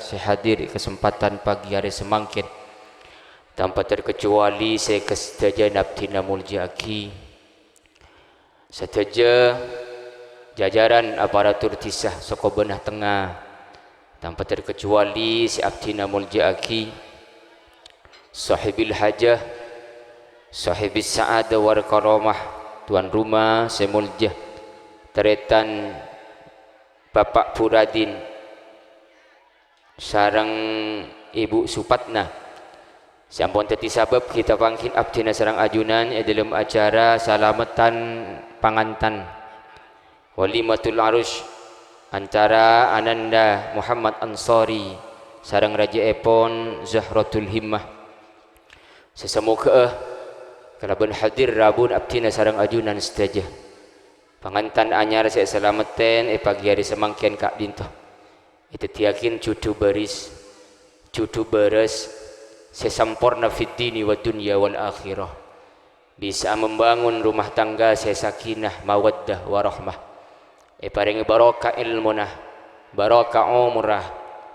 saya hadir di kesempatan pagi hari semangkin tanpa terkecuali saya kesedaja nabtina muljaki seteja jajaran aparatur tisah soko benah tengah tanpa terkecuali si abdina muljaki sahibil hajah sahibis sa'adah war karamah tuan rumah semuljah teretan Bapak Puradin sarang Ibu Supatna sampun teti sabab kita pangkin abdina sarang ajunan dalam acara salamatan pangantan walimatul arus antara Ananda Muhammad Ansari sarang Raja Epon Zahratul Himmah sesemoga kalaban hadir rabun abdina sarang ajunan setajah pangantan anyar saya selamatan pagi hari semangkian kak dinto itu tiakin cucu beris cucu beres sesampurna fid dini wa dunya wal akhirah bisa membangun rumah tangga saya sakinah mawaddah warahmah paring barokah ilmunah barokah umrah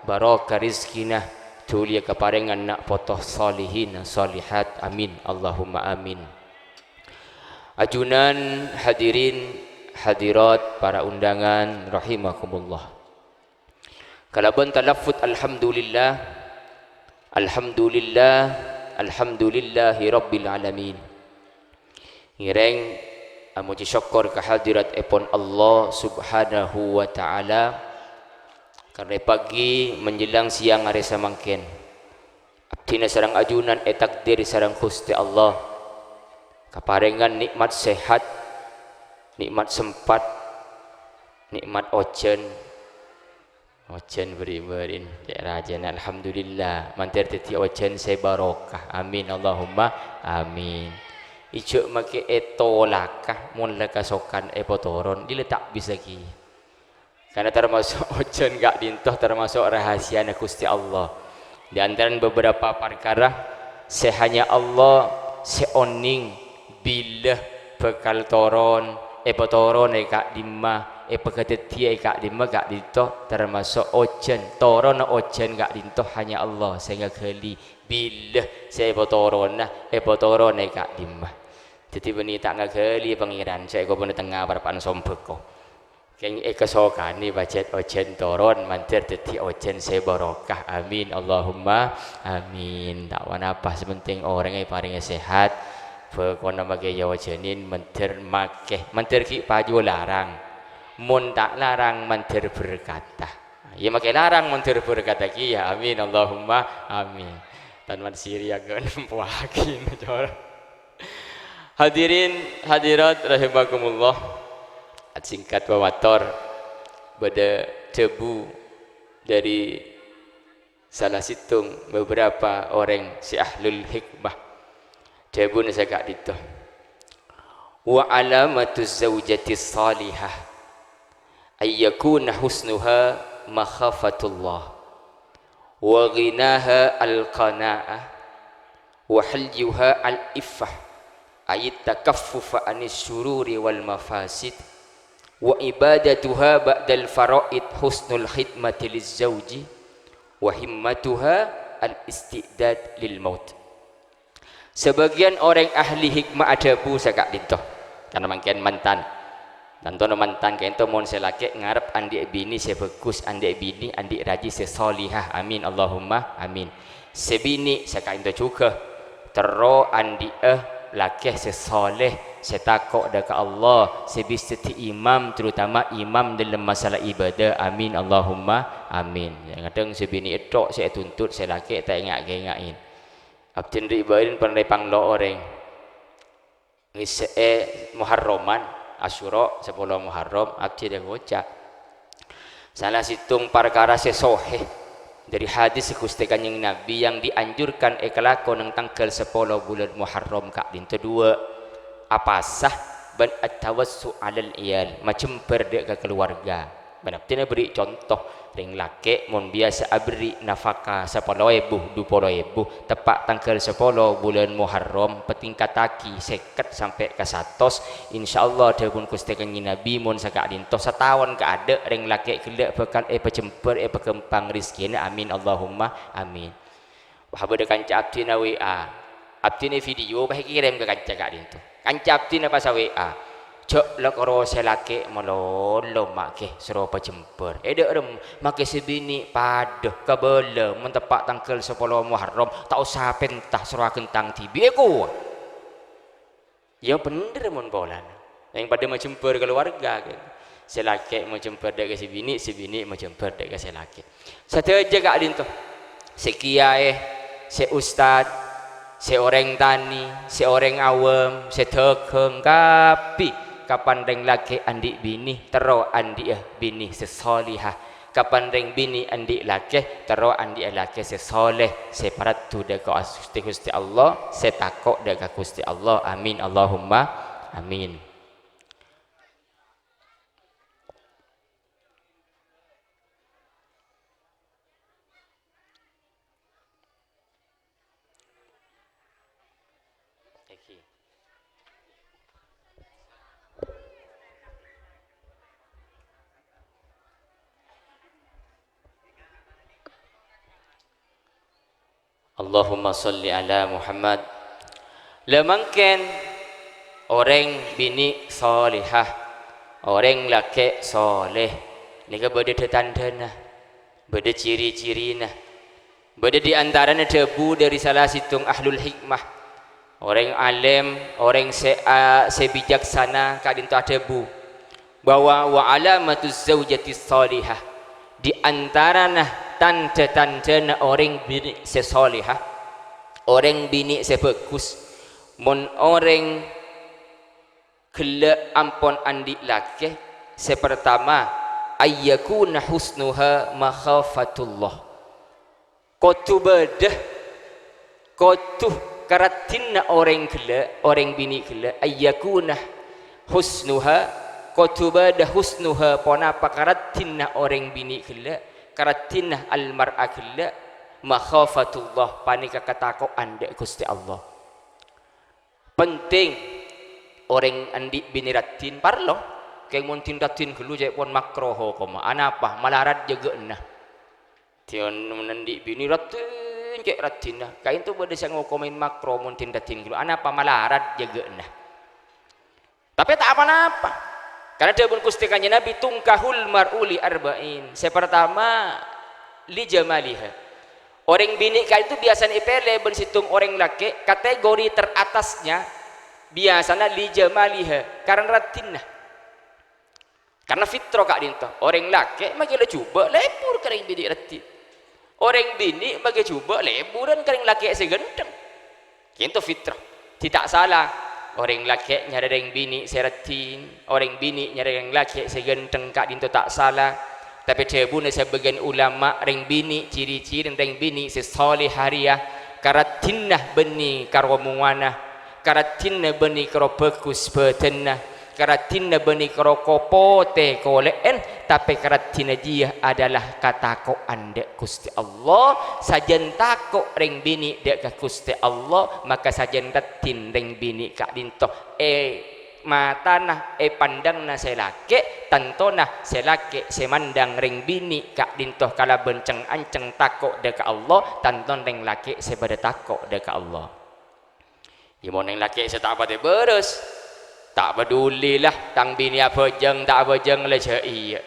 barokah rizkinah tulia keparingan nak potoh salihin salihat amin Allahumma amin. Ajunan hadirin hadirat para undangan rahimakumullah. Kalaban talaffut alhamdulillah alhamdulillah alhamdulillahi rabbil alamin. Ngireng amuji syukur kehadirat epon Allah subhanahu wa ta'ala karena pagi menjelang siang hari samangken abdina sarang ajunan takdir sarang Gusti Allah kaparengan nikmat sehat nikmat sempat nikmat ojen beri-berin ya rajan alhamdulillah mantir teti ojen saya barokah amin Allahumma amin ijo make etolakah mun lekasokan epotoron diletak bisa ki karena termasuk ojen gak dintoh termasuk rahasia Gusti Allah di antara beberapa perkara sehanya Allah seoning bila bekal toron potoron kak dimah peketetia kak dimah kak dintoh termasuk ojen toron ojen gak dintoh hanya Allah sehingga kali bila saya potoron potoron kak dimah jadi beni tak ngakeli pangeran saya kau bener tengah parapan sombek kau keng kesokan ni bacet ojen toron mantir teti ojen saya barokah amin Allahumma amin tak wana apa sepenting orangnya paling sehat pekona bagi jawajanin mentir makeh mentir ki paju larang mun tak larang mentir berkata ya makai larang mentir berkata ki ya amin Allahumma amin tanman Syria kan puakin hadirin hadirat rahimakumullah singkat wawator pada debu dari salah situng beberapa orang si ahlul hikmah jabun saya kak dito wa alamatuz zaujati salihah ayyakuna husnuha makhafatullah wa ghinaha al-qana'ah wa halyuha al-iffah ayat takaffufa anis syururi wal mafasid wa ibadatuha ba'dal faraid husnul khidmati lizzauji wa himmatuha al-istidad lil maut. Sebagian orang ahli hikmah ada bu sakak dintoh karena mungkin mantan tantono mantan kayak itu mon selaki ngarep andik bini saya bagus andik bini andik raji saya solihah amin Allahumma amin sebini sakak itu juga tero andik laki saya soleh saya takut dekat Allah saya bisa imam terutama imam dalam masalah ibadah amin Allahumma amin yang kadang sebini itu saya tuntut saya laki tak ingat-ingatin abdin ribain pandai panglo orang ngise Muharraman Asyura 10 Muharram abdi dia ngocak salah situng perkara sesoheh dari hadis Gusti Kanjeng Nabi yang dianjurkan kelakon nang tanggal 10 bulan Muharram kak dinto dua apa sah ban at-tawassu 'alal iyal macam berdek ke keluarga ban abdi beri contoh ring laki mun biasa abri nafkah 10.000 20.000 tepat tanggal 10 bulan Muharram petingkataki 50 sampai ke 100 insyaallah dapun Gusti Kanjeng Nabi mun sakak dinto setahun ka ada ring laki kelak bakal pecemper pekempang rezekina amin Allahumma amin. Wah bade kanca abdi na WA abdi ni video bah kirim ke kanca kak dinto kanca abdi na pas WA cok lekoro selake melolo make suruh pecemper dek rem make sebini paduh kabele mentepak tanggal 10 Muharram tak usah pentah suruh kentang tibi aku ya bener mun bolan yang pada mencemper keluarga kan selake mencemper dek sebini sebini mencemper dek selake satu aja kak dinto sekiai se ustad seorang tani seorang awam setekeng kapi kapan reng laki andi bini tero andi bini sesolihah kapan reng bini andi laki tero andi laki sesoleh separat tu deka Gusti Allah setakok deka Gusti Allah amin Allahumma amin. Allahumma salli ala Muhammad. Lemangken orang bini solihah, orang laki soleh. Ni ke beda tandana, beda ciri-cirina, beda di antaranya debu dari salah situng ahlul hikmah. Orang alim, orang sebijaksana kadin tu debu. Bahwa wa alamatuz zaujati solihah di antaranya tanda-tanda orang bini sesolihah orang bini sebagus mun orang kelak ampun andi laki sepertama ayyakuna husnuha makhafatullah kotu bedah kotu karatina orang kelak orang bini kelak ayyakuna husnuha kotu bedah husnuha pona pakaratina orang bini kelak karatinah almar'a killa makhafatullah panika katakoan dek Gusti Allah penting orang andi biniratin parlo kay mun tindatin gelu jay pon makroho koma anapa malarat jaga nah tion menandi biniratin jay ratinah kain tu bade sang ngokomin makro mun tindatin gelu anapa malarat jaga nah tapi tak apa-apa karena dia pun Gusti Kanjeng Nabi tungkahul mar'uli arba'in. Sepertama li jamaliha. Orang bini kali itu biasanya ipele bersitung orang laki kategori teratasnya biasanya li jamaliha karena ratinah. Karena fitrah kak dinto. Orang laki magi le cuba lebur kering bini ratin. Orang bini magi cuba leburan kering laki segenteng. Itu fitrah. Tidak salah. Orang laki nyari orang bini seratin, orang bini nyari orang laki segenteng kak dinto tak salah. Tapi cebuna sebagian ulama orang bini ciri-ciri orang bini sesoleh hariah karatinah beni karomuana, karatinah beni karopekus betenah, karatinah beni karokopote koleen. Tapi karatinah dia adalah katako ande Gusti Allah sajen takok reng bini dek Gusti Allah maka sajen ratin reng bini kak dinto matana pandang na selake tantona selake semandang reng bini kak dinto kala benceng anceng takok dek Allah tanton reng laki sebada takok dek Allah gimana reng laki saya tak apa beres tak pedulilah tang bini apa jeng tak apa jeng lah iya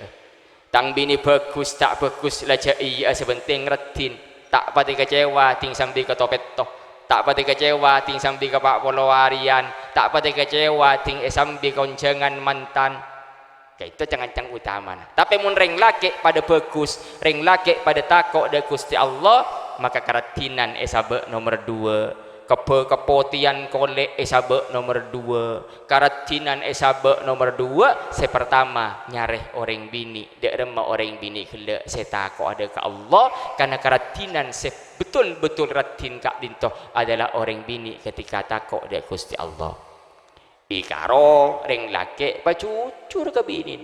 tang bini bagus tak bagus lah iya sebenting retin tak pati kecewa ting sambil ke topetoh tak pati kecewa ting sambil ke pak polowarian tak pati kecewa ting sambil koncengan mantan kayak itu jangan utama tapi mun reng laki pada bagus reng laki pada takok dari Gusti Allah maka keratinan esabe nomor 2 kepotian kolek esabe nomor 2 karatinan esabe nomor 2 sepertama nyareh orang bini dek remah orang bini kelak setako ada ke Allah karena karatinan betul-betul ratin kak dinto adalah orang bini ketika takok dek Gusti Allah ikaro reng laki pacucur ke bini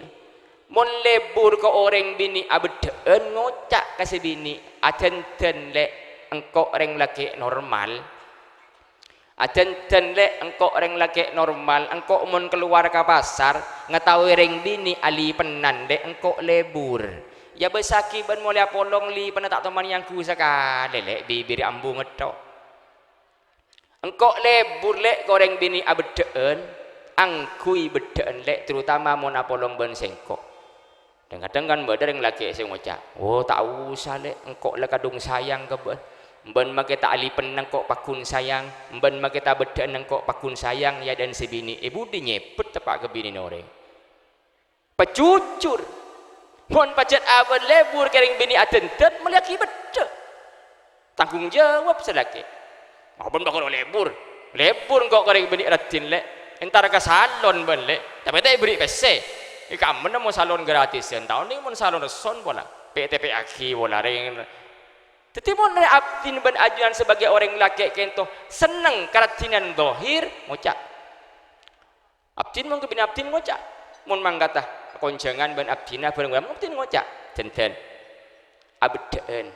Mon lebur ke orang bini abdeen ngocak kasih bini aten-ten le engkau orang laki normal, aten-ten le engkau orang laki normal, engkau mon keluar ke pasar ngetahui orang bini ali penan le engkau lebur ya besaki ban mulia polong li pernah tak teman yang ku sekali le bibir ambu ngetok engkau lebur le goreng bini abdeen angkui bedeen le terutama mon apolong ben sengkok. Dan kadang kan ada yang laki saya ngucap, oh tak usah le, engkau le kadung sayang ke ben make tak ali penang kok pakun sayang, ben make tak bedaan engkau pakun sayang ya dan si bini, budi nyepet tepak ke bini orang. Pecucur, mon pacet aban lebur kering bini atentet meliaki beda. Tanggung jawab selaki. Aban bakal lebur engkau kering bini ratin le, entar ke salon ben le, tapi tak beri pese. Ika mana mau salon gratis yang tahun ini mau salon reson bola PTP aki bola ring. Tetapi mau abdin ben ajuan sebagai orang laki kento seneng karatinan dohir ngocak. Abdin mau kebin abdin ngocak. Mau manggata konjangan ben abdina bareng bareng abdin ngocak. Tenten abdeen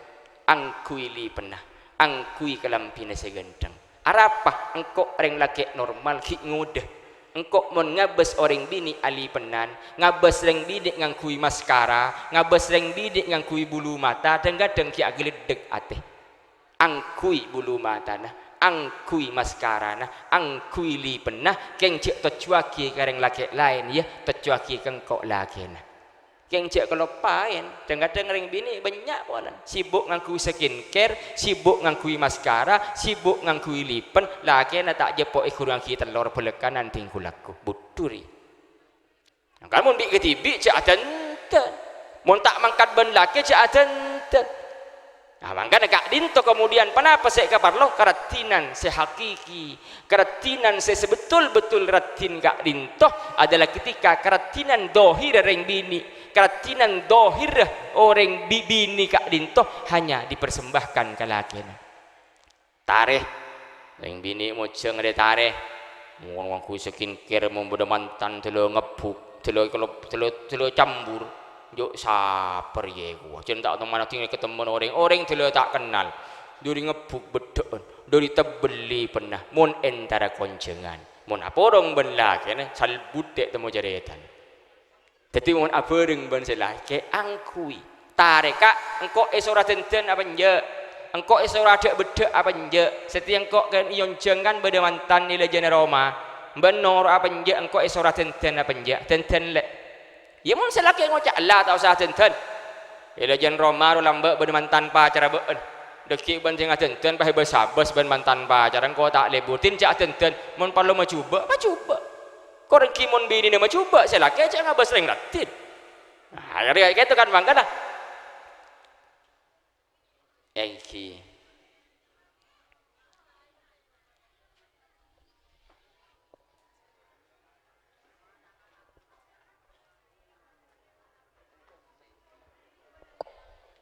angkuili pernah angkui kelampina segenteng. Arapah engkau orang laki normal ki ngudah. Engkau mon ngabes orang bini ali penan ngabes reng bidik ngangkui maskara ngabes reng bidik ngangkui bulu mata dan gadeng ki ageledeg ate angkui bulu mata nah angkui maskara nah angkui li penah keng cek tocuaki kareng laki lain ya tocuaki kengkok laki nah keng cek kalau paen dan gadeng reng bini banyak polan sibuk ngangkui skincare sibuk ngangkui maskara sibuk ngangkui lipen laki na tak jepok ikurang kita telur pelekanan tingkulaku buturi nah, kalau mun bi ketibi cek aten mun tak mangkat ben laki cek aten nah mangkana kak dinto kemudian kenapa saya kaparlo karatinan sehakiki karatinan sebetul-betul ratin kak dinto adalah ketika karatinan dohir reng bini karatinan dohir orang bini kak dinto hanya dipersembahkan ke laki tareh reng bini mau ceng ada tareh mau wangku skincare mau bodo mantan telo ngepuk telo cambur yuk saper ye gua cinta tak mana tinggal ketemu orang telo tak kenal dari ngepuk bedon dari tebeli pernah mon entara koncengan mon apa orang benlah kene sal budek temu jaretan jadi mon apa orang ben selah ke angkui tareka engkau esora tenten apa nje engkau esora dek bedek apa nje setiap engkau kan ion jengan beda mantan nilai jana Roma benor apa nje engkau esora tenten apa nje tenten le ya mun selaki ngocak Allah tak usah tenten ila jan Roma lambe ben mantan pacar beun deki ben sing tenten pahe besabes ben mantan pacar engko tak lebutin cak tenten mun perlu macuba koreng kimon bini nama coba selaki cak ngabas ring ratin nah kayak gitu kan bang kan iki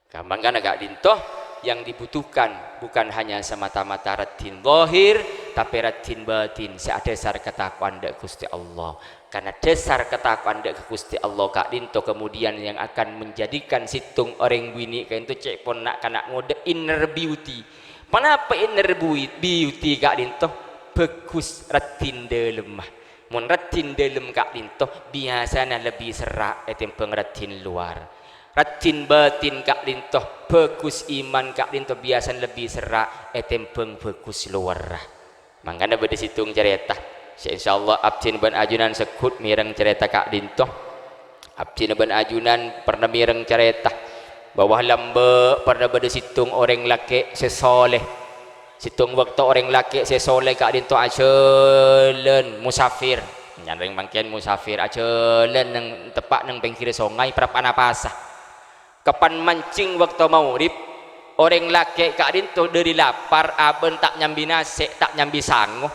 gampang kan agak dintoh yang dibutuhkan bukan hanya semata-mata ratin zahir tapi ratin batin seadasar ketakwaan dak Gusti Allah karena dasar ketakwaan dak Gusti Allah kak dintoh kemudian yang akan menjadikan situng orang bini kayak itu cek pon nak kanak ngode inner beauty kenapa inner beauty kak dintoh bagus ratin lemah mun ratin dalam kak dintoh biasanya lebih serak etimpeng ratin luar ratin batin kak lintoh bagus iman kak lintoh biasa lebih serak etempeng bagus luar makanya beda situng cerita insyaallah abdin ban ajunan sekut mireng cerita kak lintoh abdin ban ajunan pernah mireng cerita bawah lambe pernah beda situng orang laki sesoleh situng waktu orang laki sesoleh kak lintoh acelen musafir nyandeng bangkian musafir acelen nang tepak nang pengkiri songai prapanapasah kapan mancing waktu maurib orang laki kak dinto dari lapar aben tak nyambi nasi tak nyambi sangu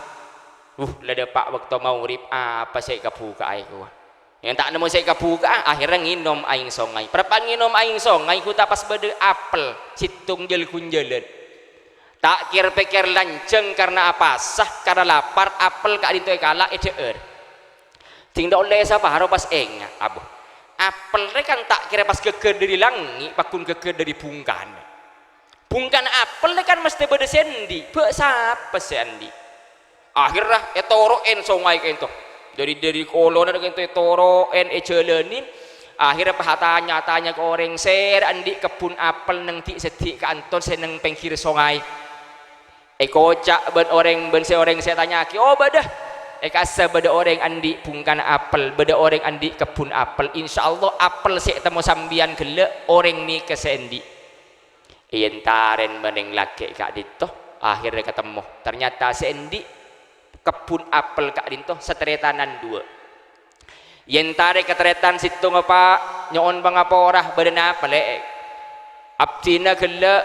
lada pak waktu maurib apa saya kapuka aku yang tak nemu saya kapuka akhirnya nginom aing songai berapa nginom aing songai ku tapas bede apel situng jel kunjelan tak kir pikir lanceng karena apa sah karena lapar apel kak dinto kalah eder tinggal oleh siapa harus pas enga abu apel kan tak kira pas geger dari langit pakun geger dari bungkan apel kan mesti beda sendi siapa sendi akhirnya etoroen songai kento dari kolon ada kento etoroen jalanin akhirnya tanya ke orang ser andi kebun apel neng ti seti kantor seneng pengkir songai kocak ben orang saya tanya ki oh badah kasa beda orang andi bungkan apel beda orang andi kebun apel insyaallah apel sik temu sambian gelek orang ni kesendi yentaren meneng laki kak dito akhirnya ketemu ternyata sendi kebun apel kak dito seteretanan dua yentare keteretan situ ngapa nyon bang apa orah badan apa le abdina gelek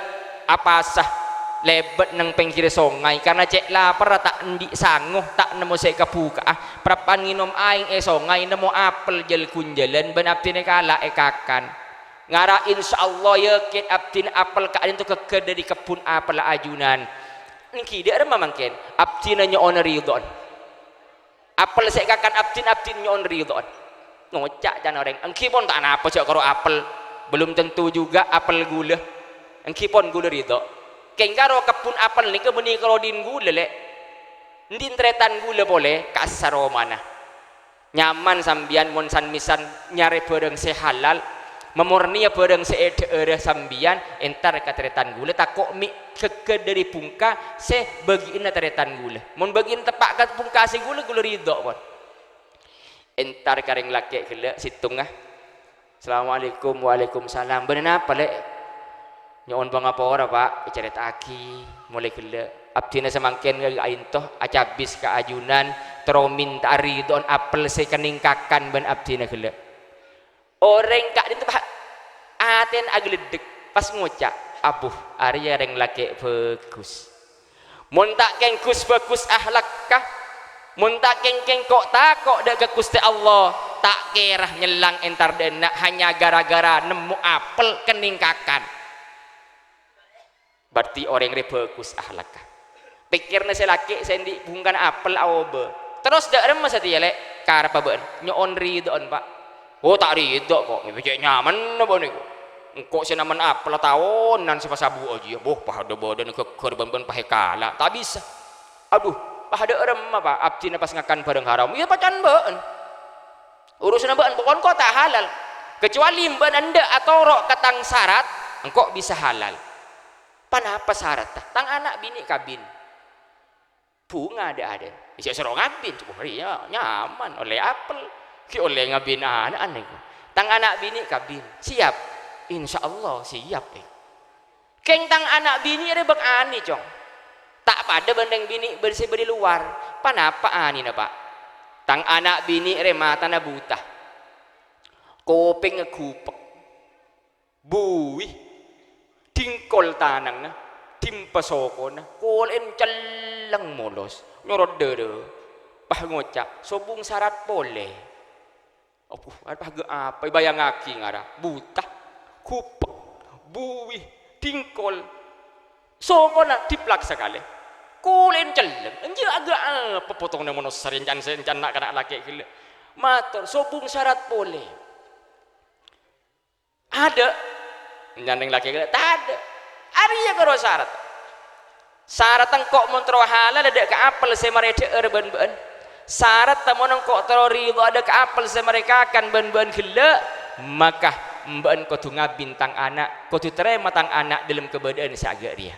apa sah lebet nang pengkir songai karena cek lapar tak ndi sanguh tak nemu saya kebuka prapan nginom aing songai nemu apel jel kunjalan ben abdine kala kakan ngara insyaallah yakin abdin apel ka itu keke dari kebun apel ajunan niki dia ada mamangken abdina nyon ridon apel saya kakan abdin nyon ridon ngocak jan orang engki pun tak apa cak karo apel belum tentu juga apel gula engki pun gula ridho kengkaro kebun apel ni kebuni kalau din gula le ndin tretan gula boleh kasaro mana nyaman sambian mon san misan nyare bareng sehalal memurni bareng seede sambian entar katretan gula takok mi keke dari pungka se bagiin tretan gula mon bagiin tepak kat pungka se gula ridho pon entar kareng laki gila situng assalamualaikum waalaikumsalam bener apa le nyon bang apa ora pak cerita aki mulai gila abdina semangken gain toh acabis ka ajunan teromin taridon apel sekeningkakan ben abdina gila orang kak itu pak aten agledek pas ngocak abuh ari yang laki bagus mun tak kengkus bagus ahlakkah mun tak kengkeng kok takok dak Gusti Allah tak kira nyelang entar dena hanya gara-gara nemu apel keningkakan berarti orang yang bagus ahlakah pikirnya saya laki sendi bungkan apel awobe terus dak remes hati ya lek karep baen nyon ridon pak oh tak ridho kok ngecek nyaman apa niku engko senaman apel tahunan sabu aja boh pada badan ke korban pahe kala tak bisa aduh pada rem apa abdina pas ngakan bareng haram ya pacan baen urusan baen pokon kok tak halal kecuali mban anda atau rok katang syarat engko bisa halal panapa syarat tang anak bini kabin bunga ada bisa serong ngabin cukup ya nyaman oleh apel ki oleh ngabin anak aneh tang anak bini kabin siap insyaallah siap keng tang anak bini rebek ani cong tak pada bandeng bini bersih beri luar panapa ani na pak tang anak bini re mata na buta kopeng ngegupek buih tingkol tanang na timpa soko na kolen celang molos nyorod dede pah ngocak sobung syarat boleh apa bayang aki ngara buta kupek buih tingkol soko na tiplak sekali kolen celang enje agak apa potong na monos rencan nak kena laki gila matur sobung syarat boleh ada nyandeng laki tak ada ari ya karo syarat engkok mun tro halal ada ke apel se mereka ben syarat tamun engkok tro ridho ada ke apel se mereka akan ben gila maka mben kudu ngabintang anak kudu terima tang anak dalam keberadaan sagak dia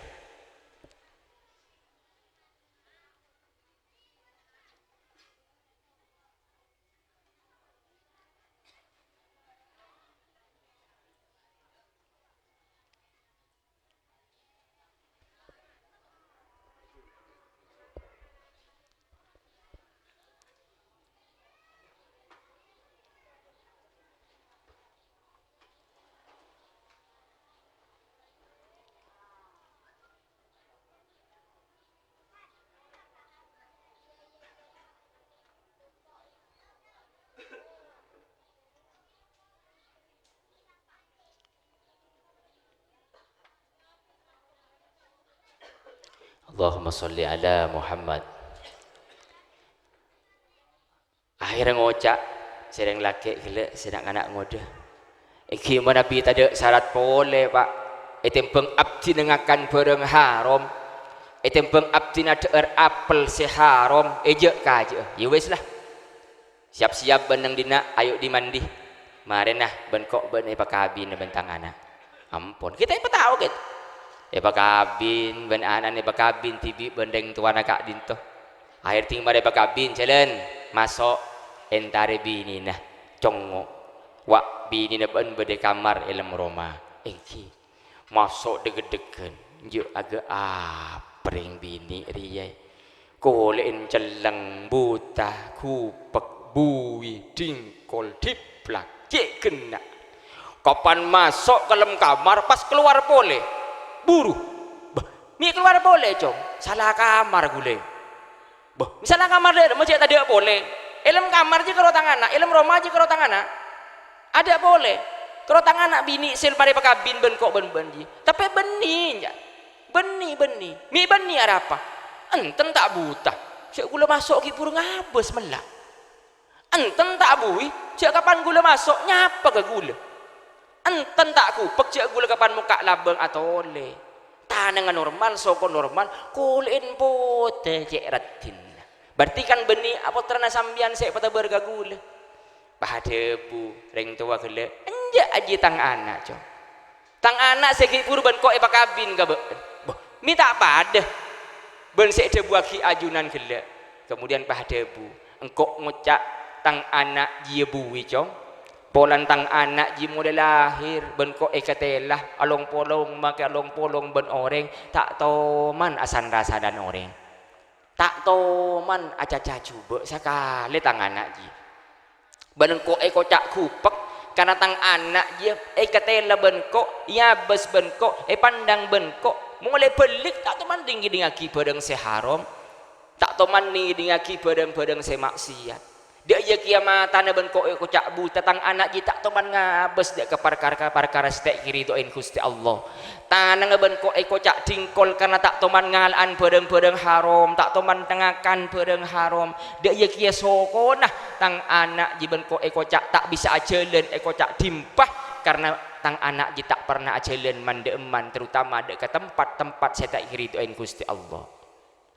Allahumma sholli ala Muhammad akhirnya ngocak sereng laki gila sedang anak ngoda iki mana nabi tadi syarat boleh pak itempeng abdi nengakan bareng haram itempeng abdi nadeer apel seharam ejek kaje ya wes lah siap-siap benang dina ayo dimandi maren nah ben kok ben pakabin bentang anak ampun kita tahu gitu pakabin ben anak pakabin tibi bendeng tuana kak dinto akhir ting mare pakabin jalan masuk entare bini nah congok wak bini na ben bede kamar elem Roma engki masuk deg-degen juk agak apring bini riyai kolein celeng buta kupek bui dingkol diplak cek kena kapan masuk ke dalam kamar pas keluar boleh buru mi keluar boleh cong salah kamar gule misalnya kamar dia masih tadi boleh elem kamar je karo tangana elem Roma je karo tangana ada boleh karo tangana bini sil pare pakabin ben kok ben ji tapi benih ya benih mi benih ada apa enten tak buta cek gula masuk ki pur ngabes melak enten tak bui cek kapan gula masuk nyapa ke gula enten tak kupek cek gula kapan muka labeng atau oleh tanangan normal soko normal kulin putih cek ratin berarti kan benih apa terna sambian sek pada bergagula padebu reng tua gele enjak aji tang anak cok tang anak segi kurban kok pakabin ka mi tak pada ben sek debu aki ajunan gele kemudian padebu engkok ngucak tang anak ji bui cong polan tang anak ji mulai lahir ben kok ekatelah along polong make along polong ben oreng tak toman asan rasa dan oreng tak toman aca-aca coba sekali tang anak ji ben kok kocak kupek karena tang anak ji ekatelah ben kok ya bes ben kok pandang ben kok mulai belik tak toman tinggi dingaki bareng seharam tak toman tinggi dingaki bareng semaksiat dia ya kiamatan ben kok kocak buta tang anak ji tak toman ngabes dia ke perkara stek kiri doain Gusti Allah tanang ben kok kocak dingkol karena tak toman ngalan bareng haram tak toman tengakan bareng haram dia ya kia sokonah tang anak ji ben kok kocak tak bisa ajelen kocak dimpah karena tang anak ji tak pernah ajelen mandeeman terutama dek ke tempat-tempat saya tak kiri doain Gusti Allah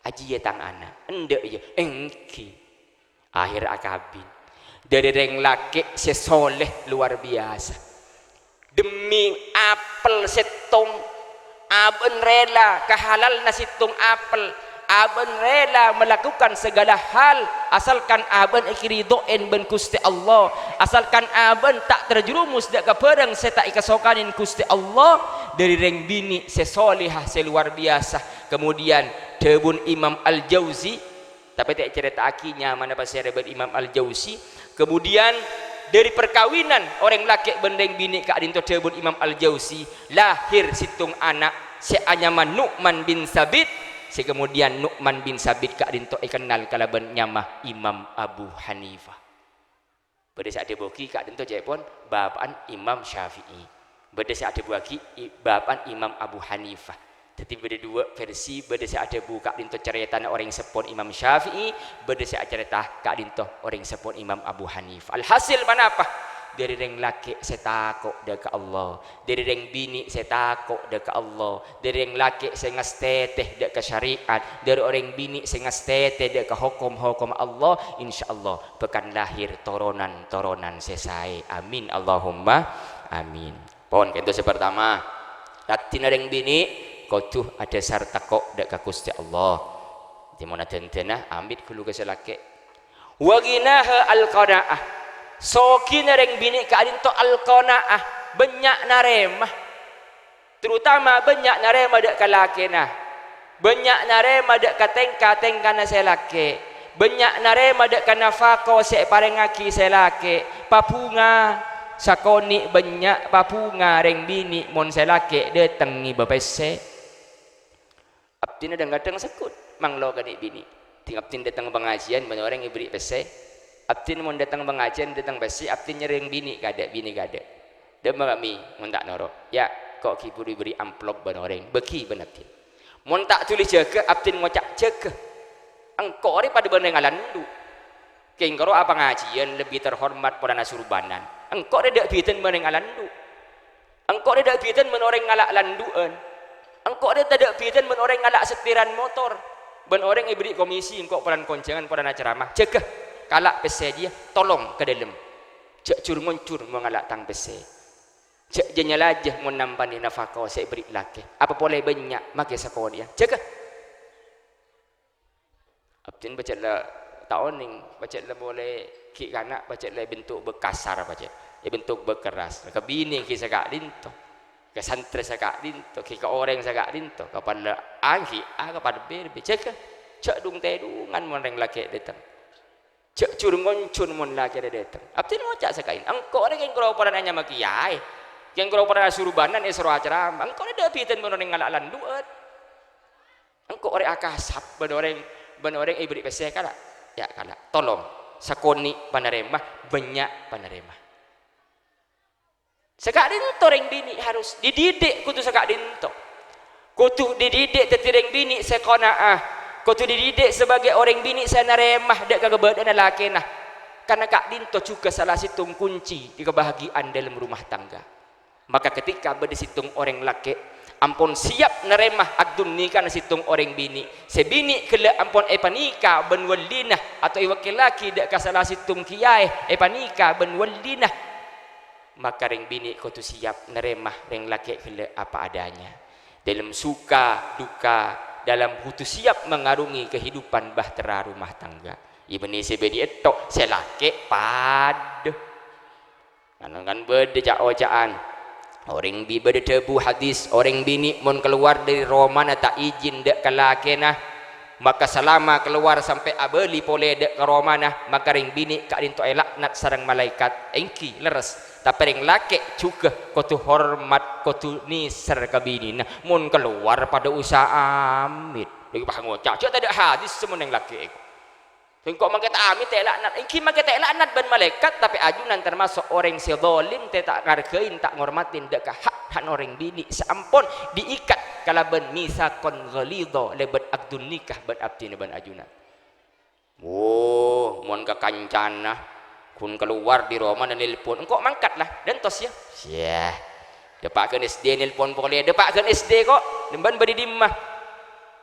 aji ya tang anak endek ya engki akhir akabin dari reng laki sesoleh luar biasa demi apel setong aben rela kehalal nasitung apel aben rela melakukan segala hal asalkan aben ikridoen ben Gusti Allah asalkan aben tak terjerumus dak keperang seta ikasokanin Gusti Allah dari reng bini sesolihah seluar biasa kemudian debun Imam Al-Jauzi tapi tak cerita akinya mana pas saya Imam Al-Jauzi kemudian dari perkawinan orang laki bendeng bini ka adinto debun Imam Al-Jauzi lahir situng anak seanyaman Nu'man bin Sabit kemudian Nu'man bin Sabit ka adinto kenal kalaban nyamah Imam Abu Hanifah pada saat dia boki ka adinto jepon bapaan Imam Syafi'i pada saat dia boki bapaan Imam Abu Hanifah jadi beda dua versi beda saya ada buka dinto cerita orang sepon Imam Syafi'i beda saya cerita kak dinto orang sepon Imam Abu Hanifah alhasil mana apa dari reng laki saya takut deka Allah dari reng bini saya takut deka Allah dari reng laki saya ngasteteh deka syariat dari orang bini saya ngasteteh deka hukum Allah insyaallah pekan lahir toronan selesai amin Allahumma amin pon itu pertama latin reng bini kau tuh ada sarta kok dak Gusti Allah di mana tentena ambil kulu keselake waginaha alqanaah sokin reng bini ka adinto alqanaah banyak naremah terutama banyak naremah dak kalakena banyak naremah dak kateng kana selake banyak naremah dak kana faqo se parengaki selake papunga sakoni banyak papunga reng bini mon selake datengi bapese abdina kadang sekut manglo kadik bini ting abdin datang pengajian banyak orang ibri pese abdin mau datang pengajian datang pese abdin nyering bini kada dia mengami mau tak norok ya kok kibur diberi amplop banyak orang beki ben abdin mau tak tulis jaga abdin ngocak jaga engkau hari pada bener ngalan dulu kengkoro apa ngajian lebih terhormat pada nasurbanan engkau ada bitan meneng alandu engkau ada bitan menoreng ngalak landuan engkau ada tidak bitan menoreng ngalak setiran motor ben orang ibri komisi engkau peran konjangan pada ceramah cegah kalak pese dia tolong ke dalam cek curmoncur mengalak tang pese cek jenyalajah mau nampani nafkah saya beri laki apa boleh banyak makai sekolah dia cegah abtin baca lah tahun ning baca lah boleh ki kanak baca lah bentuk bekasar baca ya bentuk bekeras ke bini ki sagak dinto ke santri sagak dinto ki ke orang sagak dinto kepada angki kepada berbe cek dung tedungan mon reng laki datang cek curngon mon laki datang abtin mau cak sakain engkau ada yang kau pada nanya makiyai yang kau pada surubanan esro acara engkau ada pitan mon reng ngalalan duat engkau orang akasap ben orang ibri pese kala ya kala tolong sakoni paneremah banyak paneremah sekak dinto reng bini harus dididik kudu sekak dinto kudu dididik tetireng bini sekonaah kudu dididik sebagai orang bini sanaremah dek kegebadan laki nah karena kak dinto juga salah situng kunci di kebahagiaan dalam rumah tangga maka ketika berdisitung orang laki ampun siap neremah agdun nikah nasitung orang bini sebini kele ampun panika ben walinah atau iwakil laki dak kasalah situng kiai panika ben walinah maka ring bini kudu siap neremah ring laki kele apa adanya dalam suka duka dalam hutu siap mengarungi kehidupan bahtera rumah tangga ibni sebedi etok selake pad kan bede cak-ocaan orang bi bade tebu hadis orang bini mon keluar dari Roma tak izin dek kelaki nah maka selama keluar sampai abeli pole dek ke Roma nah maka ring bini kak dinto elaknat sareng malaikat engki leres tapi ring laki juga kotu hormat kotu nisar ke bini nah mon keluar pada usaha amit lagi paham ngocak cak tak ada hadis semua yang laki engkau makai amit elaknat engki makai elaknat ben malaikat tapi ajunan termasuk orang sedolim tak ngargain tak ngormatin dek hak orang bini seampun diikat kala ben misakon ghalidho lebet abdun nikah ben abdin ben ajunan mon ke kancana kun keluar di Roma dan nelpon engkau mangkatlah dan tos ya depakkeun SD nelpon boleh depakkeun SD kok ben badi dimah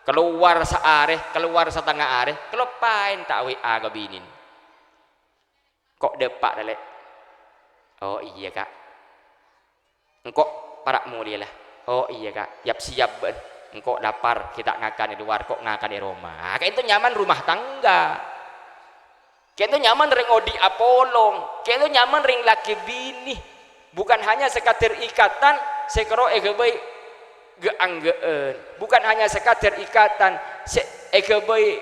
keluar seareh keluar setengah areh kelopain tak WA ke binin kok depak dalek oh iya kak engkau parak mulia lah oh iya kak siap ben engkau lapar kita ngakan di luar kok ngakan di rumah kayak itu nyaman rumah tangga kayak itu nyaman ring odi apolong kayak itu nyaman ring laki bini bukan hanya sekadar ikatan sekero baik geanggeun bukan hanya sekadar ikatan egebai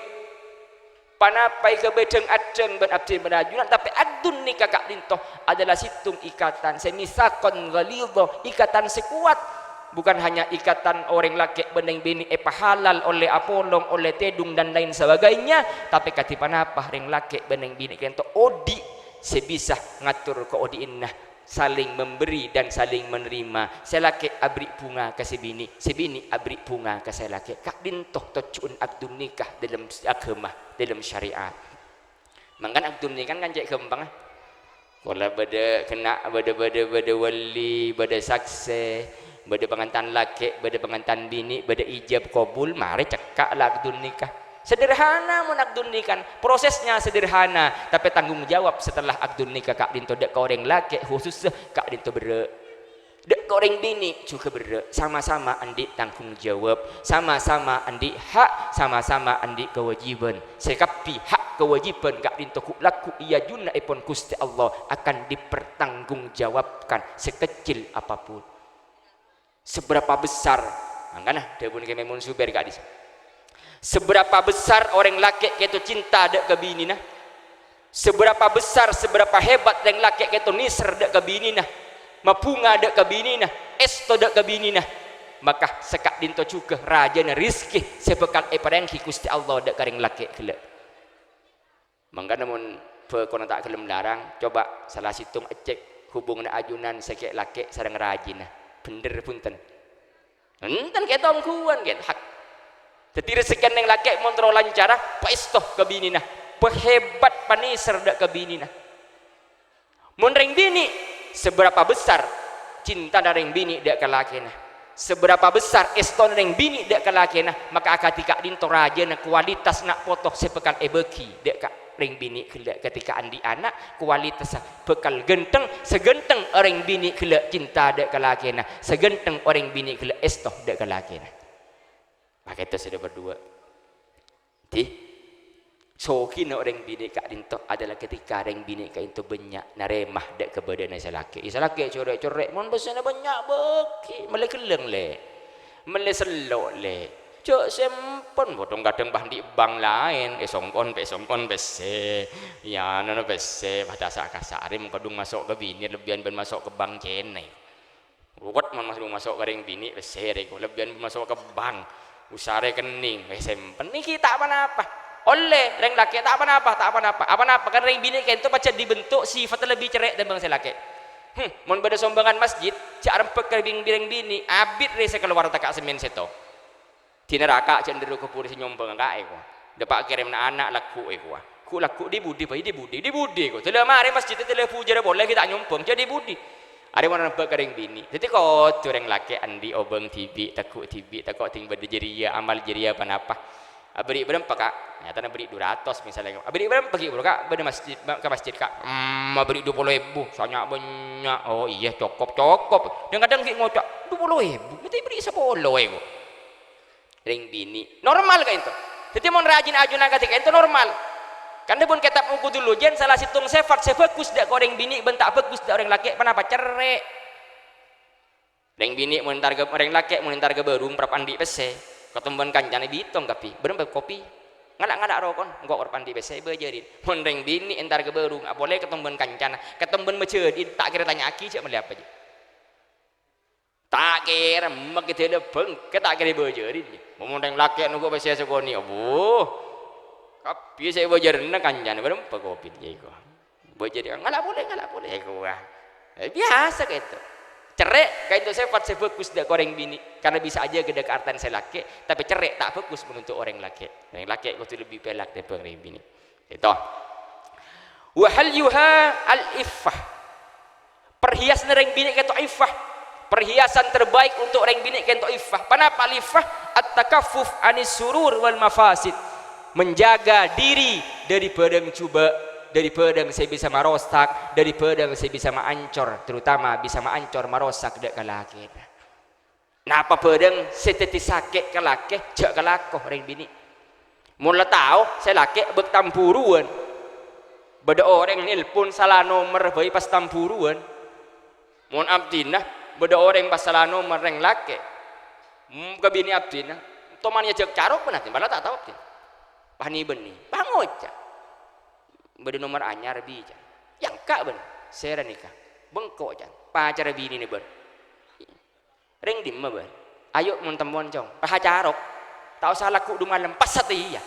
panapai egebai deng adeng ben abdi benajunan tapi adun nikah kak dinto adalah situng ikatan semisakon ghalidho ikatan sekuat bukan hanya ikatan orang laki beneng bini halal oleh apolong oleh tedung dan lain sebagainya tapi katipanapah ring laki beneng bini kento odi sebisa ngatur ke odi innah saling memberi dan saling menerima selake abri bunga ke sebini abri bunga ke selake kak dintoh tocun abdun nikah dalam agama dalam syariat mangkan abdun nikah kan cek gampang kalau bade kena bade wali bade sakse bade pengantin laki bade pengantin bini bade ijab kabul mari cekak lah abdun nikah sederhana mun akdun nikah prosesnya sederhana tapi tanggung jawab setelah akdun nikah kak dinto dek ke orang laki khusus kak dinto bere dek ke orang bini juga bere sama-sama andi tanggung jawab sama-sama andi hak sama-sama andi kewajiban sekapi hak kewajiban kak dinto ku laku iya juna ipun Gusti Allah akan dipertanggungjawabkan sekecil apapun seberapa besar mangkana debun ke memun suber kak dis seberapa besar orang laki itu cinta dek ke bini nah seberapa besar seberapa hebat yang laki itu nisr dek ke bini nah mapunga dek ke bini nah esto dek ke bini nah maka sekak dinto juga raja na rizki sebekal parengki Gusti Allah dek karing laki kelak mangga namun pekona tak kelem larang coba salah situng cek hubungan ajunan sekek laki sareng rajin nah bener punten enten ketong kuan ket hak jadi rezekian yang laki kontrol lancara paistoh ke bini nah Pehebat panisar dak ke bini nah. Mun reng bini seberapa besar cinta dari reng bini dak ke laki nah. Seberapa besar eston reng bini dak ke laki nah, maka ketika dinto raja na kualitas nak potok sepekal ebeki dak ka reng bini ketika andi anak kualitas bekal genteng segenteng orang bini kelak cinta dak ke laki nah, segenteng orang bini kelak estoh dak ke laki nah. Maka itu sudah berdua. Di sokin orang bini kak dinto adalah ketika orang bini kak itu banyak naremah dak ke badan laki. Laki corek-corek mon besarnya banyak beki, mele keleng le. Mele selok le. Cok sempon potong kadang bandi bang lain songkon bese ya nono bese pada saat kasari kadung masuk ke bini lebihan ben masuk ke bank cene ruwet masuk ke ring bini bese reko lebihan masuk ke bank usare kening sempen niki tak apa-apa oleh ring laki tak apa-apa kan ring bini kento pacar dibentuk sifat lebih cerek dan bangsa laki mon pada sombangan masjid cak rempek ke ring bini abit re keluar takak semen seto di neraka cenderung ke puri nyombang kak eko dapat kirim anak laku eko ku laku di budi ko telah mari masjid telah puja boleh kita nyombang jadi budi ada orang nampak kering bini jadi kau tu orang laki andi obeng tibi takut tinggal jeria amal jeria apa beri berapa kak nyata beri 200 misalnya beri berapa ki bro kak pada masjid ke masjid kak beri 20.000 soalnya banyak oh iya cukup dan kadang ki ngocok 20.000 nanti beri 10 eko ring bini normal kayak itu jadi mau rajin ajunan ketika itu normal karena pun kita menguku dulu jen salah situng sifat sebagus dak orang bini bentak bagus dak orang laki kenapa cerek ring bini mentar ke orang laki mentar ke berung perpandi pese ketumbuhan kancane bitong tapi berempat kopi ngadak rokon enggak perpandi pese bejerin mun ring bini entar ke berung boleh ketumbuhan kancana ketumbuhan meceudi tak kira tanya aki cak melihat aja tak kira mak kita lebeng kita kira bejerin memundang laki nunggu pese sekoni abuh kapi saya bejerin kancan berempat kopi jago bejerin nggak boleh gua biasa gitu cerek kayak itu sifat sebagus dak orang bini karena bisa aja kedekatan saya laki tapi cerek tak fokus menuntut orang laki itu lebih pelak daripada orang bini itu wahal yuha al iffah perhiasan orang bini kata iffah perhiasan terbaik untuk orang bini kento iffah. Kenapa iffah? At-takaffuf anis surur wal mafasid. Menjaga diri daripada mencuba, daripada saya bisa merosak, daripada saya bisa mengancor, terutama bisa mengancor merosak dak kalaki. Napa pedang seteti sakit kalaki, jak kalakoh orang bini. Mula tahu saya laki bertampuruan. Beda orang nelpon salah nomor bayi pas tampuruan. Mon abdinah beda orang pasal nomor reng laki kabini abdina tomannya cek carok benar malah tak tahu abdin pani beni pangoca beda nomor anyar bija yang kak ben sera nikah bengkok jan pacar bini nih ben reng dimma ben ayo mun temuan cong pacarok tahu salah ku malam pas iya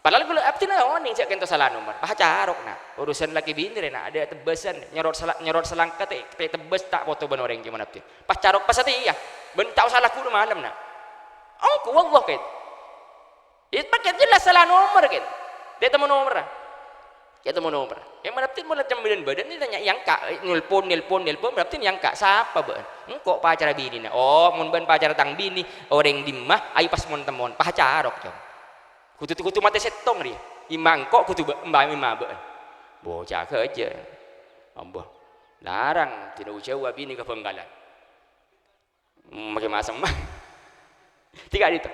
padahal kalau abdina oning cek kento salah nomor pacarok nah urusan laki bini nah ada tebasan nyorot selangka teh tebes tak foto ben orang gimana abdin pacarok pas iya ben tahu salah ku malam nah ku wallah ket itu pakai jelas salah nomor ket dia temu nomor yang mana abdin mulai cembelan badan ini tanya yang kak nelpon berarti yang kak siapa ben engkau pacar bini nah oh mun ben pacar tang bini orang dimah ayo pas mun temuan pacarok cong kutu mati setong dia imang kok kutu mbak imah bocah kerja ambah larang tidak ucawa bini ke penggalan makin masam tiga itu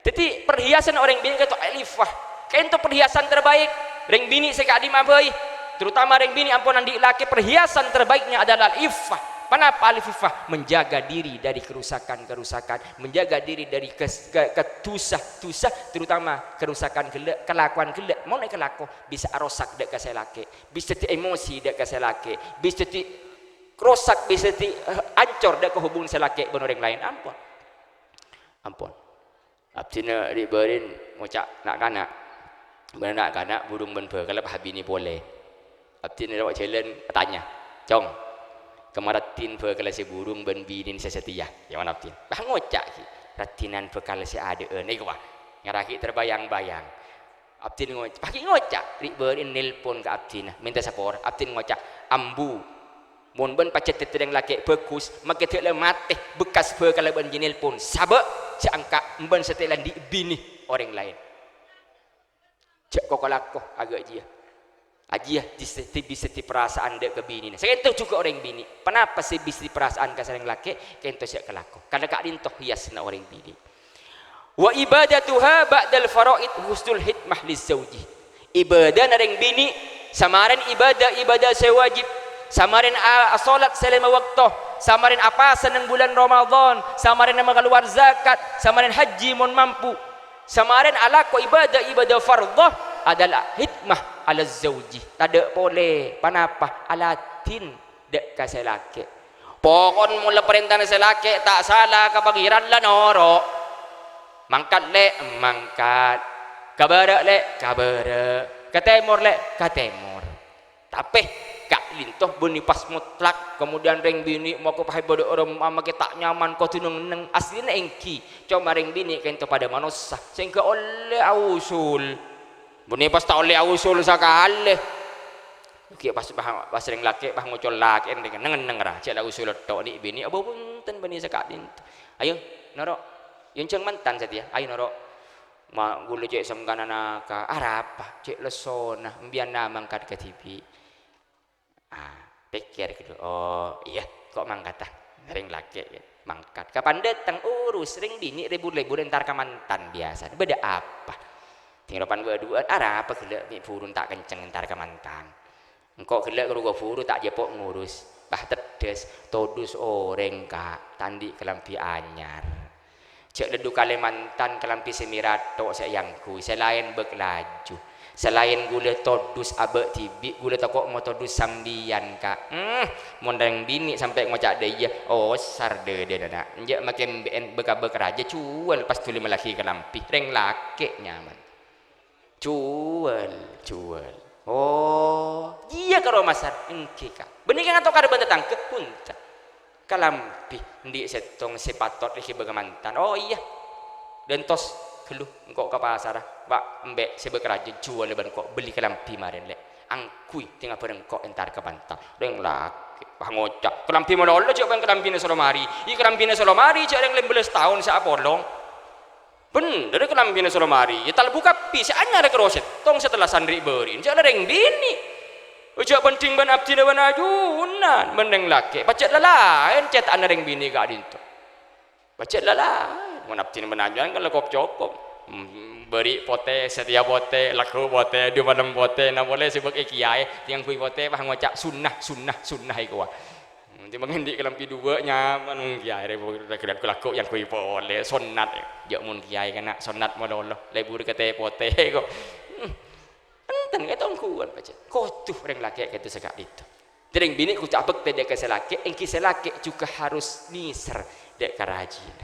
jadi perhiasan orang bini itu alifah kayak itu perhiasan terbaik orang bini sekali mabai terutama orang bini ampunan di laki perhiasan terbaiknya adalah alifah. Kenapa alifah? Menjaga diri dari kerusakan, menjaga diri dari ketusah, terutama kerusakan kelakuan mau naik kelaku bisa rosak dak kasih laki, bisa emosi dak kasih laki, bisa rosak, bisa ancor dak kehubungan selaki dengan orang lain. Ampun. Abdina diberin ngucap nak kanak burung ben kalau habini boleh. Abdina rawat jalan tanya, cong kemaratin bekalasi burung ben binin sesetia yang mana tin bah ngocak ki ratinan bekalasi ada ini gua ngaraki terbayang-bayang Abdi ngocak pagi ngocak riberin nelpon ke abdi nah minta sapor abdi ngocak ambu mun ben pacet tetedeng laki bagus make teu le mate bekas be kalau ben nelpon sabe angka ben setelan di bini orang lain cek kokolakoh agak dia ajiah bisa di perasaan dek ke bini saya itu juga orang bini kenapa sih bisa di perasaan ke sareng laki kento sia kelako karena kak dintoh hias na orang bini wa ibadatuha ba'dal faraid husnul hikmah lizauji ibadah nareng bini samaran ibadah saya wajib samarin salat selama waktu samarin apa seneng bulan Ramadan samarin mengeluar zakat samarin haji mon mampu samarin ala ko ibadah fardhah adalah hikmah ala zauji tak boleh panapa alatin dek kaselake pokon mula perintah selake tak salah kebagiran la noro mangkat le mangkat kabara le kabara katemor le katemor tapi kak lintoh beni pas mutlak kemudian reng bini mau ke pakai bodoh orang mama kita nyaman kau tunung neng aslinya engki coba reng bini kento pada manusia sehingga oleh ausul beni pas tak oleh ausul sakale oke pas reng laki pas ngocol laki dengan neng rah cek usul tok ni bini abu punten beni sakak lintoh ayo noro yang ceng mantan saja ayo noro ma gulu cek semgana ka arapa cek lesona mbian namang kat ke TV pikir gitu oh iya kok mangkat ring laki mangkat kapan datang urus ring bini ribut-ribut entar ke mantan biasa beda apa tinggal depan berdua arapa gila furun tak kenceng entar ke mantan engkau gila keruga furu tak jepok ngurus bah tedes todus orang kak tandi kelampi anyar cek ledu Kalimantan kelampi semirato sayangku selain berkelaju selain gula todus abek tibi gula tokok mau todus sambian kak mondang bini sampai ngocak dia oh sarde dia nak njak makin beka raja cual pas tuli melaki kelampi reng laki nyaman cual oh iya karo masar engke kak benih kan atau kada bentetang ke punta kalampi ndi setong sepatot iki begamantan oh iya dan tos keluh engkau ke pasar pak mbek sebekeraja jual leban kok beli kelampi maren le angkui tinggal berengkok entar ke bantang reng laki bah ngocak kelampi mololo cek bang kelampi solomari i kelampi solomari cek reng 15 tahun sa apolong bener kelampi solomari ya tal buka pi sa anya ada kroset tong setelah sandri berin cek reng bini ucap penting ban abdi dan ajunan meneng laki pacet lain cet anareng bini gak dinto pacet lain mun abdi dan ajunan kan lekop cokop beri pote setiap pote laku pote dua malam pote na boleh sebab kiai yang kui pote bah ngocak sunnah iku nanti mengendi kelampi dua nyaman kiai rebudak laku yang kui pote sunat jak mun kiai kena sunat mololo lebur kete pote kok enten kata ongkuan baca kotuh reng laki kata segak itu dereng bini ku cabek teh dek selaki engki selaki juga harus niser dek karajin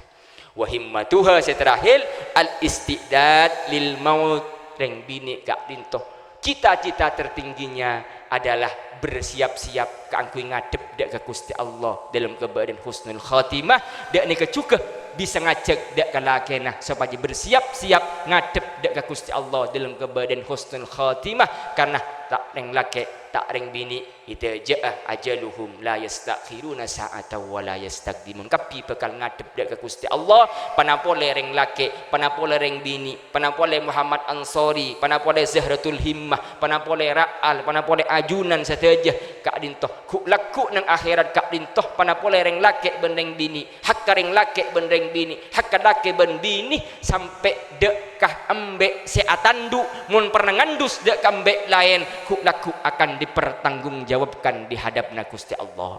wa himmatuha seterahil al istidad lil maut reng bini gak dintoh cita-cita tertingginya adalah bersiap-siap keangkui ngadep dek ke Gusti Allah dalam keadaan husnul khatimah dek ni juga bisa ngajak dek kalakena supaya bersiap-siap ngadep dek ke Gusti Allah dalam keadaan husnul khatimah karena tak reng laki tak reng bini ita jaa ajaluhum la yastakhiruna sa'ata wa la yastaqdimun kapi bakal ngadep dek ke Gusti Allah panapole reng laki panapole reng bini panapole Muhammad Ansori panapole Zahratul Himmah panapole Ra'al panapole ajunan sateja kak dintoh ku laku nang akhirat kak dintoh panapole reng laki ben reng bini hak reng laki ben reng bini hak laki ben bini sampai dekah ambek seatandu mun pernah ngandus dek ambek lain ku laku akan dipertanggungjawabkan di hadapna Gusti Allah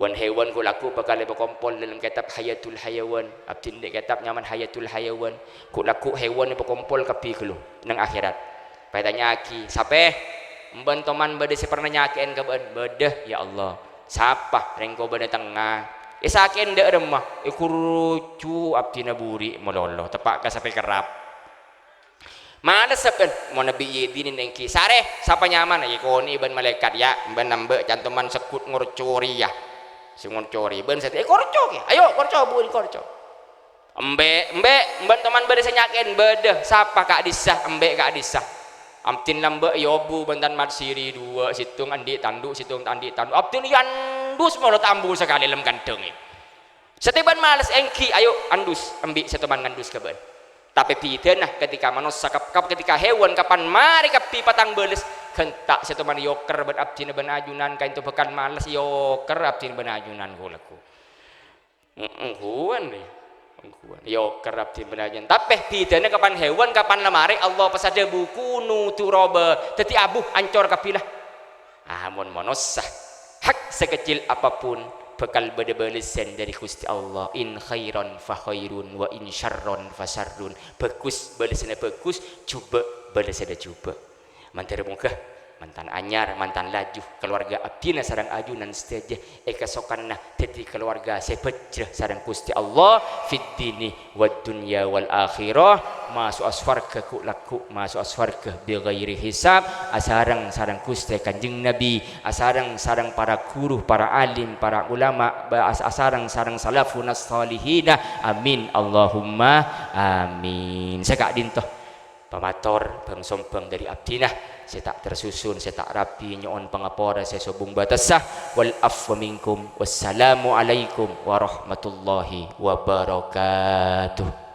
wan hewan ku laku bakal berkumpul dalam kitab Hayatul Hayawan abdi dek kitab nyaman Hayatul Hayawan ku laku hewan berkumpul kapi kelu nang akhirat patanya aki sape mban toman bade si pernah nyakeun ka bedah ya Allah siapa rengko bade tengah isakeun dek remah ikurucu abdi naburi mololo tepak ka sampai kerap mana sepen mau nabi yedinin engki sare siapa nyaman ya koni ban malaikat ya ban nambe cantuman sekut ngorcori ya si ngorcori ban sate korco ya ayo korco buri korco Embe teman bade senyakin bede siapa Kak Disah embe Kak Disah amtin lambe yobu bentan madsiri dua situng andi tanduk situng andi tanduk amtin yandus mau tambul sekali lem kantong setiban males engki ayo andus ambi seteman ngandus keben tapi pitenah ketika manusia kap ketika hewan kapan mari kapi patang beles kentak seteman yoker ben abdina ben ajunan kain tu bekan males yoker abdina ben ajunan gulaku kuan nih yo kerap di benajan tapi bidane kapan hewan kapan lemari Allah pesada buku nuturoba teti abuh ancor kapilah amun manusia hak sekecil apapun bekal bede-belesen dari Gusti Allah in khairon fa khairun wa in syarron fa syarrun bagus belesena bagus coba belesena coba mantar muka mantan anyar mantan laju keluarga abdina sarang ajunan seteja kesokanna teti keluarga sepejrah sarang Gusti Allah fid dini wad dunya wal akhirah masuk aswarga ku laku masuk aswarga bi ghairi hisab asarang sarang Gusti Kanjeng Nabi asarang sarang para guru para alim para ulama asarang sarang salafun sholihin amin Allahumma amin sekak dintoh pamator bang sombang dari abdina saya tak tersusun saya tak rapi nyoon pangapora saya sobung batasah wal afwa minkum wassalamu alaikum warahmatullahi wabarakatuh.